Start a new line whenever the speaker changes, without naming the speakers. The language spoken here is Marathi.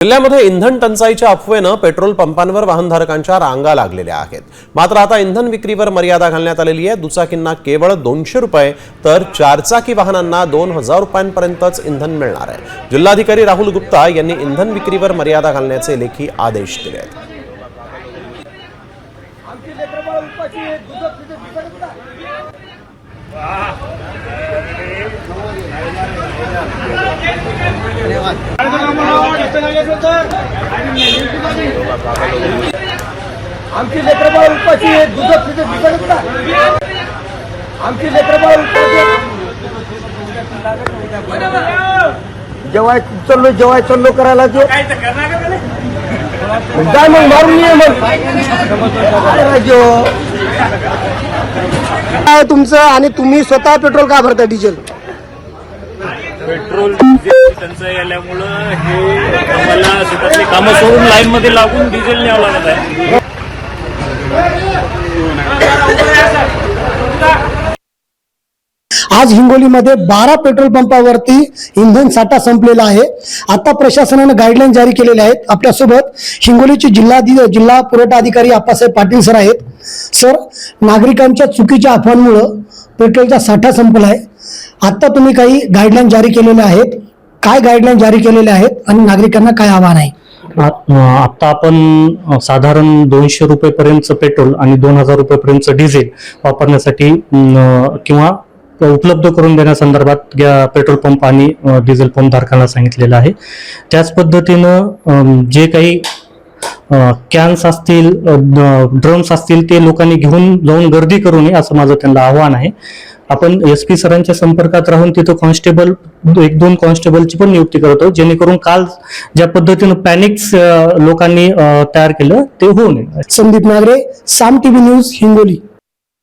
जिल्ह्यामध्ये इंधन टंचाईच्या अफवेनं पेट्रोल पंपांवर वाहनधारकांच्या रांगा लागलेल्या आहेत। मात्र आता इंधन विक्रीवर मर्यादा घालण्यात आलेली आहे। दुचाकींना केवळ 200 रुपये तर चारचाकी वाहनांना 2000 रुपयांपर्यंतच इंधन मिळणार आहे। जिल्हाधिकारी राहुल गुप्ता यांनी इंधन विक्रीवर मर्यादा घालण्याचे लेखी आदेश दिले आहेत।
आमची लेकरबाळ उपाशी दूध पिकत का आमची लेकरबाळ उपाशी जेवाय चल्लो करायला ते काय मग मारून ये मग काय तुमचं आणि तुम्ही स्वतः पेट्रोल का भरता डिझेल
पेट्रोल डिझेल टंचाई आल्यामुळं हे आम्हाला शेतातली कामं सोडून लाईन मध्ये लागून डिझेल न्यावं लागत आहे।
आज हिंगोलीमध्ये 12 पेट्रोल पंपावरती इंधन साठा संपलेला आहे। आता प्रशासनाने गाईडलाईन जारी केलेले आहेत। आपल्यासोबत हिंगोलीचे जिल्हा पुरवठा अधिकारी आप्पासाहेब पाटील सर आहेत। सर, नागरिकांच्या चुकीच्या अफवांमुळे पेट्रोलचा साठा संपला आहे। आता तुम्ही काही गाईडलाईन जारी केलेल्या आहेत, काय गाईडलाईन जारी केलेल्या आहेत आणि नागरिकांना काय आव्हान आहे?
आता आपण साधारण 200 रुपयेपर्यंतचं पेट्रोल आणि 2000 रुपयेपर्यंतचं डिझेल वापरण्यासाठी किंवा उपलब्ध करून देण्यासंदर्भात पेट्रोल पंप आणि डिझेल पंप धारकांना सांगितलेलं आहे। त्याच पद्धतीनं जे काही कॅन्स असतील, ड्रम्स असतील ते लोकांनी घेऊन जाऊन गर्दी करू नये असं माझं त्यांना आव्हान आहे। आपण SP सरांच्या संपर्कात राहून तिथं कॉन्स्टेबल 1-2 कॉन्स्टेबलची पण नियुक्ती करतो, जेणेकरून काल ज्या पद्धतीनं पॅनिक्स लोकांनी तयार केलं ते होऊ नये।
संदीप नागरे, साम TV न्यूज, हिंगोली।